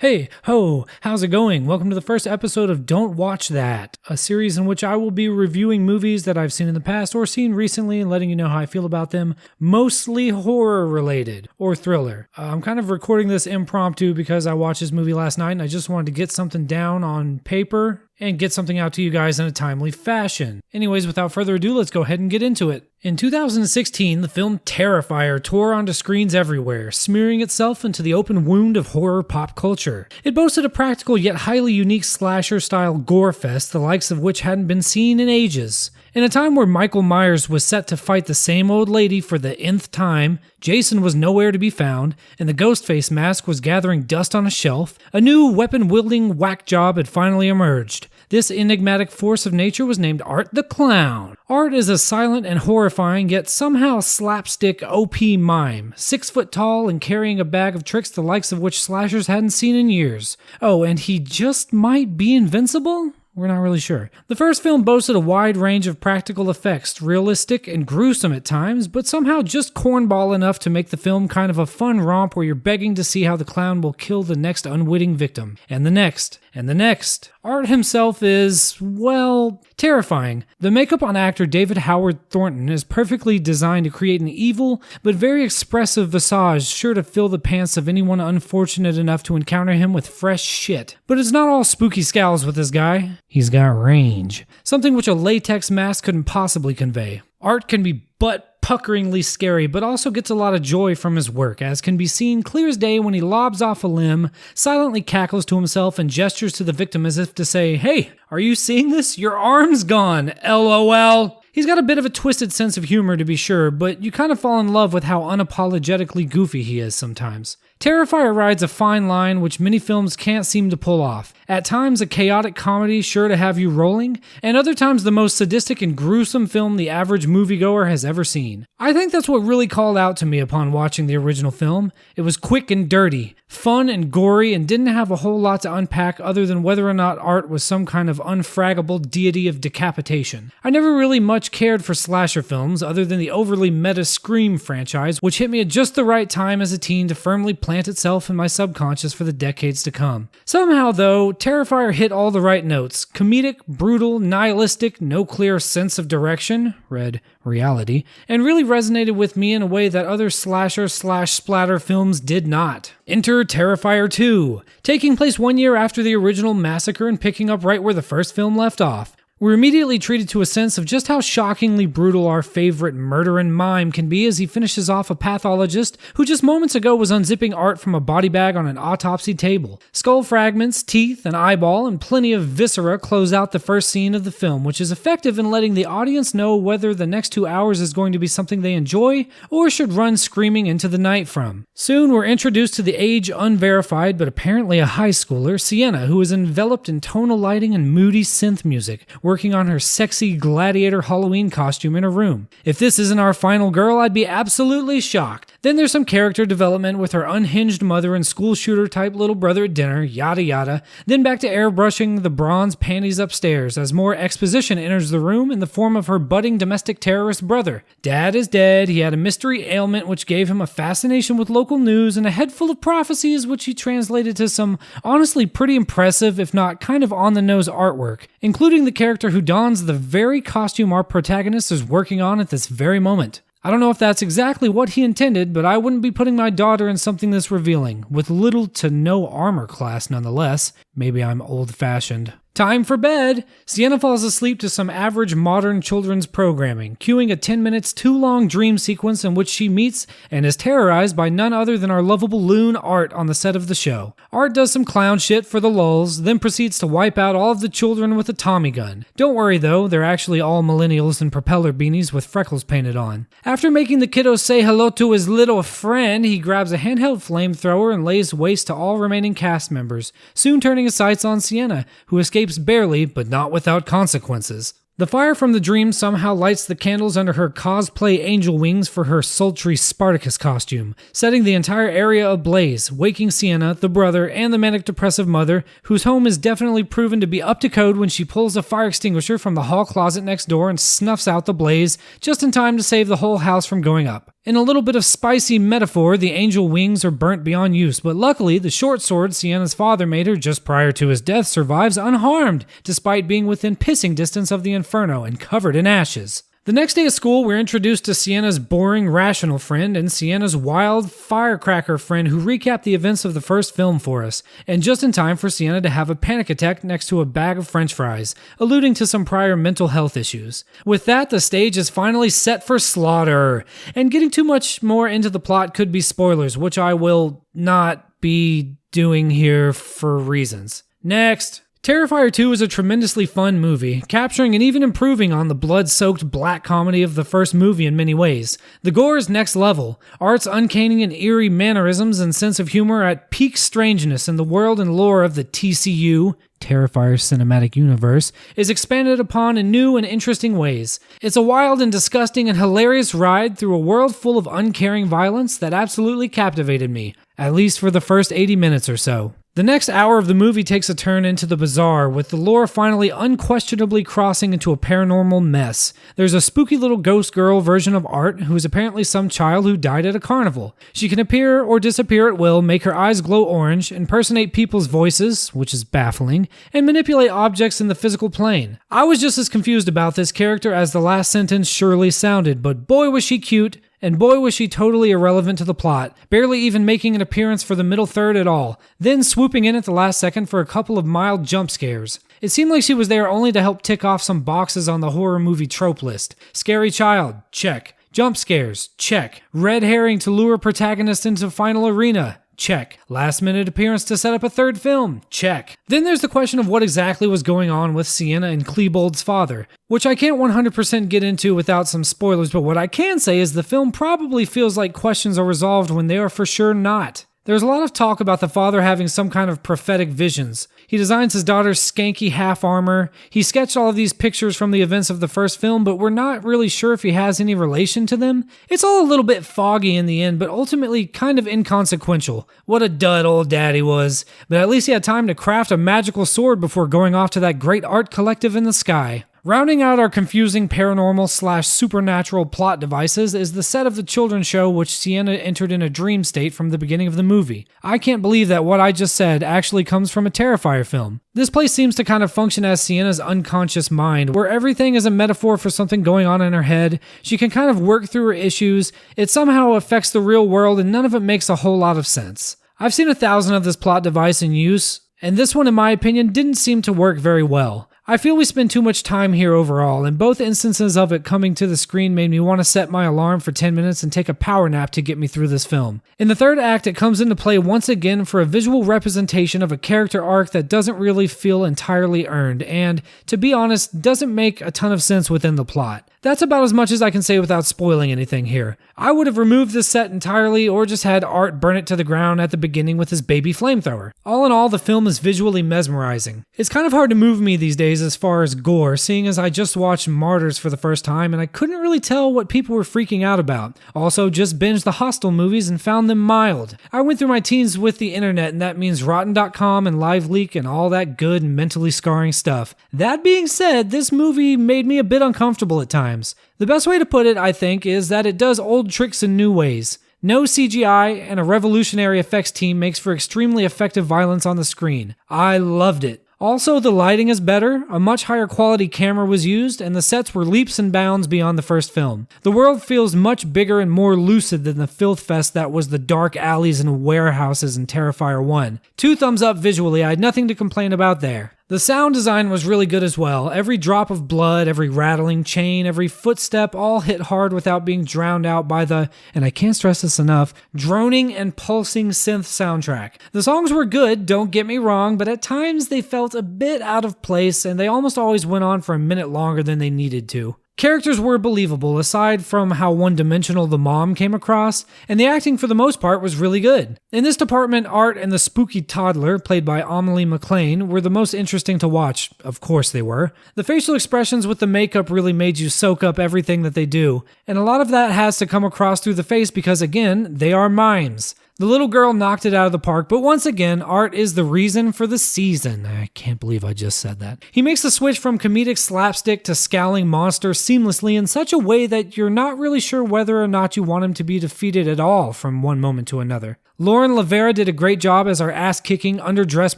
Hey, ho, how's it going? Welcome to the first episode of Don't Watch That, a series in which I will be reviewing movies that I've seen in the past or seen recently and letting you know how I feel about them, mostly horror related or thriller. I'm kind of recording this impromptu because I watched this movie last night and I just wanted to get something down on paper and get something out to you guys in a timely fashion. Anyways, without further ado, let's go ahead and get into it. In 2016, the film Terrifier tore onto screens everywhere, smearing itself into the open wound of horror pop culture. It boasted a practical yet highly unique slasher-style gore fest, the likes of which hadn't been seen in ages. In a time where Michael Myers was set to fight the same old lady for the nth time, Jason was nowhere to be found, and the Ghostface mask was gathering dust on a shelf, a new weapon-wielding whack job had finally emerged. This enigmatic force of nature was named Art the Clown. Art is a silent and horrifying, yet somehow slapstick OP mime, 6 foot tall and carrying a bag of tricks the likes of which slashers hadn't seen in years. Oh, and he just might be invincible? We're not really sure. The first film boasted a wide range of practical effects, realistic and gruesome at times, but somehow just cornball enough to make the film kind of a fun romp where you're begging to see how the clown will kill the next unwitting victim. And the next. And the next. Art himself is, well, terrifying. The makeup on actor David Howard Thornton is perfectly designed to create an evil but very expressive visage sure to fill the pants of anyone unfortunate enough to encounter him with fresh shit. But it's not all spooky scowls with this guy. He's got range. Something which a latex mask couldn't possibly convey. Art can be butt-puckeringly scary, but also gets a lot of joy from his work, as can be seen clear as day when he lobs off a limb, silently cackles to himself, and gestures to the victim as if to say, "Hey, are you seeing this? Your arm's gone, LOL." He's got a bit of a twisted sense of humor to be sure, but you kind of fall in love with how unapologetically goofy he is sometimes. Terrifier rides a fine line which many films can't seem to pull off. At times a chaotic comedy sure to have you rolling, and other times the most sadistic and gruesome film the average moviegoer has ever seen. I think that's what really called out to me upon watching the original film. It was quick and dirty, fun and gory, and didn't have a whole lot to unpack other than whether or not Art was some kind of unfraggable deity of decapitation. I never really much cared for slasher films other than the overly meta Scream franchise, which hit me at just the right time as a teen to firmly plant itself in my subconscious for the decades to come. Somehow, though, Terrifier hit all the right notes. Comedic, brutal, nihilistic, no clear sense of direction, read reality, and really resonated with me in a way that other slasher/splatter films did not. Enter Terrifier 2, taking place 1 year after the original massacre and picking up right where the first film left off. We're immediately treated to a sense of just how shockingly brutal our favorite murdering mime can be as he finishes off a pathologist who just moments ago was unzipping Art from a body bag on an autopsy table. Skull fragments, teeth, an eyeball, and plenty of viscera close out the first scene of the film, which is effective in letting the audience know whether the next 2 hours is going to be something they enjoy or should run screaming into the night from. Soon we're introduced to the age unverified but apparently a high schooler, Sienna, who is enveloped in tonal lighting and moody synth music, working on her sexy gladiator Halloween costume in her room. If this isn't our final girl, I'd be absolutely shocked. Then there's some character development with her unhinged mother and school shooter type little brother at dinner, yada yada. Then back to airbrushing the bronze panties upstairs as more exposition enters the room in the form of her budding domestic terrorist brother. Dad is dead, he had a mystery ailment which gave him a fascination with local news and a head full of prophecies which he translated to some honestly pretty impressive, if not kind of on-the-nose artwork, including the character who dons the very costume our protagonist is working on at this very moment. I don't know if that's exactly what he intended, but I wouldn't be putting my daughter in something this revealing, with little to no armor class nonetheless. Maybe I'm old-fashioned. Time for bed! Sienna falls asleep to some average modern children's programming, cueing a 10 minutes too long dream sequence in which she meets and is terrorized by none other than our lovable loon Art on the set of the show. Art does some clown shit for the lulz, then proceeds to wipe out all of the children with a Tommy gun. Don't worry though, they're actually all millennials in propeller beanies with freckles painted on. After making the kiddo say hello to his little friend, he grabs a handheld flamethrower and lays waste to all remaining cast members, soon turning his sights on Sienna, who escapes barely, but not without consequences. The fire from the dream somehow lights the candles under her cosplay angel wings for her sultry Spartacus costume, setting the entire area ablaze, waking Sienna, the brother, and the manic-depressive mother, whose home is definitely proven to be up to code when she pulls a fire extinguisher from the hall closet next door and snuffs out the blaze, just in time to save the whole house from going up. In a little bit of spicy metaphor, the angel wings are burnt beyond use, but luckily the short sword Sienna's father made her just prior to his death survives unharmed, despite being within pissing distance of the inferno and covered in ashes. The next day at school, we're introduced to Sienna's boring, rational friend and Sienna's wild, firecracker friend who recap the events of the first film for us, and just in time for Sienna to have a panic attack next to a bag of french fries, alluding to some prior mental health issues. With that, the stage is finally set for slaughter, and getting too much more into the plot could be spoilers, which I will not be doing here for reasons. Next. Terrifier 2 is a tremendously fun movie, capturing and even improving on the blood-soaked black comedy of the first movie in many ways. The gore is next level, art's uncanny and eerie mannerisms and sense of humor at peak strangeness in the world and lore of the TCU, Terrifier Cinematic Universe, is expanded upon in new and interesting ways. It's a wild and disgusting and hilarious ride through a world full of uncaring violence that absolutely captivated me, at least for the first 80 minutes or so. The next hour of the movie takes a turn into the bizarre, with the lore finally unquestionably crossing into a paranormal mess. There's a spooky little ghost girl version of Art, who is apparently some child who died at a carnival. She can appear or disappear at will, make her eyes glow orange, impersonate people's voices, which is baffling, and manipulate objects in the physical plane. I was just as confused about this character as the last sentence surely sounded, but boy was she cute, and boy was she totally irrelevant to the plot, barely even making an appearance for the middle third at all, then swooping in at the last second for a couple of mild jump scares. It seemed like she was there only to help tick off some boxes on the horror movie trope list. Scary child, check. Jump scares, check. Red herring to lure protagonist into final arena, check. Last minute appearance to set up a third film, check. Then there's the question of what exactly was going on with Sienna and Klebold's father, which I can't 100% get into without some spoilers, but what I can say is the film probably feels like questions are resolved when they are for sure not. There's a lot of talk about the father having some kind of prophetic visions. He designs his daughter's skanky half armor. He sketched all of these pictures from the events of the first film, but we're not really sure if he has any relation to them. It's all a little bit foggy in the end, but ultimately kind of inconsequential. What a dud old daddy was. But at least he had time to craft a magical sword before going off to that great art collective in the sky. Rounding out our confusing paranormal/supernatural plot devices is the set of the children's show, which Sienna entered in a dream state from the beginning of the movie. I can't believe that what I just said actually comes from a Terrifier film. This place seems to kind of function as Sienna's unconscious mind, where everything is a metaphor for something going on in her head. She can kind of work through her issues. It somehow affects the real world, and none of it makes a whole lot of sense. I've seen 1,000 of this plot device in use, and this one, in my opinion, didn't seem to work very well. I feel we spend too much time here overall, and both instances of it coming to the screen made me want to set my alarm for 10 minutes and take a power nap to get me through this film. In the third act, it comes into play once again for a visual representation of a character arc that doesn't really feel entirely earned, and, to be honest, doesn't make a ton of sense within the plot. That's about as much as I can say without spoiling anything here. I would have removed this set entirely or just had Art burn it to the ground at the beginning with his baby flamethrower. All in all, the film is visually mesmerizing. It's kind of hard to move me these days as far as gore, seeing as I just watched Martyrs for the first time and I couldn't really tell what people were freaking out about. Also, just binged the Hostel movies and found them mild. I went through my teens with the internet, and that means Rotten.com and LiveLeak and all that good and mentally scarring stuff. That being said, this movie made me a bit uncomfortable at times. The best way to put it, I think, is that it does old tricks in new ways. No CGI and a revolutionary effects team makes for extremely effective violence on the screen. I loved it. Also, the lighting is better, a much higher quality camera was used, and the sets were leaps and bounds beyond the first film. The world feels much bigger and more lucid than the filth fest that was the dark alleys and warehouses in Terrifier 1. 2 thumbs up visually, I had nothing to complain about there. The sound design was really good as well. Every drop of blood, every rattling chain, every footstep all hit hard without being drowned out by the, and I can't stress this enough, droning and pulsing synth soundtrack. The songs were good, don't get me wrong, but at times they felt a bit out of place and they almost always went on for a minute longer than they needed to. Characters were believable, aside from how one-dimensional the mom came across, and the acting for the most part was really good. In this department, Art and the spooky toddler, played by Amelie McLean, were the most interesting to watch. Of course they were. The facial expressions with the makeup really made you soak up everything that they do, and a lot of that has to come across through the face because, again, they are mimes. The little girl knocked it out of the park, but once again, art is the reason for the season. I can't believe I just said that. He makes the switch from comedic slapstick to scowling monster seamlessly in such a way that you're not really sure whether or not you want him to be defeated at all from one moment to another. Lauren Lavera did a great job as our ass-kicking, underdressed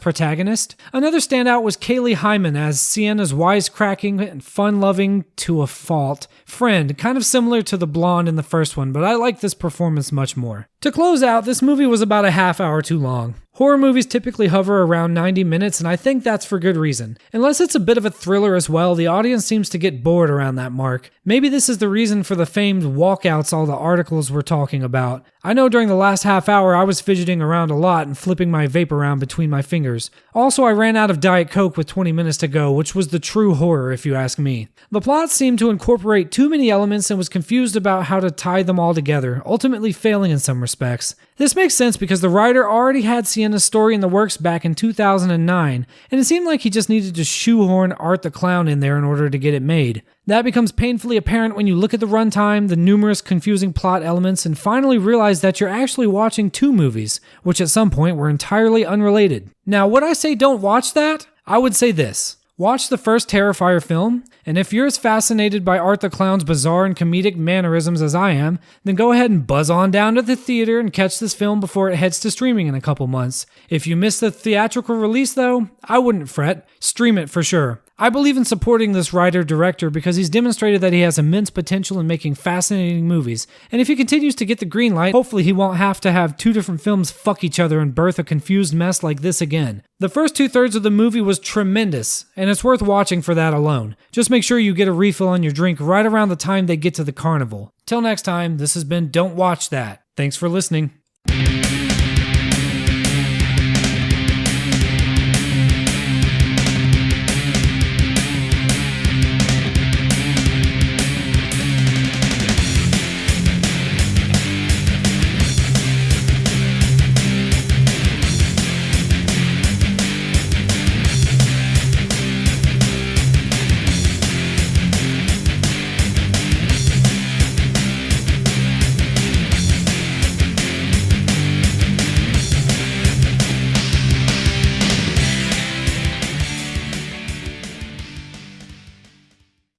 protagonist. Another standout was Kaylee Hyman as Sienna's wisecracking and fun-loving to a fault friend, kind of similar to the blonde in the first one, but I like this performance much more. To close out, this movie was about a half hour too long. Horror movies typically hover around 90 minutes, and I think that's for good reason. Unless it's a bit of a thriller as well, the audience seems to get bored around that mark. Maybe this is the reason for the famed walkouts all the articles were talking about. I know during the last half hour I was fidgeting around a lot and flipping my vape around between my fingers. Also, I ran out of Diet Coke with 20 minutes to go, which was the true horror if you ask me. The plot seemed to incorporate too many elements and was confused about how to tie them all together, ultimately failing in some respects. This makes sense because the writer already had Sienna's story in the works back in 2009, and it seemed like he just needed to shoehorn Art the Clown in there in order to get it made. That becomes painfully apparent when you look at the runtime, the numerous confusing plot elements, and finally realize that you're actually watching two movies, which at some point were entirely unrelated. Now, would I say don't watch that? I would say this. Watch the first Terrifier film, and if you're as fascinated by Art the Clown's bizarre and comedic mannerisms as I am, then go ahead and buzz on down to the theater and catch this film before it heads to streaming in a couple months. If you miss the theatrical release though, I wouldn't fret. Stream it for sure. I believe in supporting this writer-director because he's demonstrated that he has immense potential in making fascinating movies, and if he continues to get the green light, hopefully he won't have to have two different films fuck each other and birth a confused mess like this again. The first 2/3 of the movie was tremendous, and it's worth watching for that alone. Just make sure you get a refill on your drink right around the time they get to the carnival. Till next time, this has been Don't Watch That. Thanks for listening.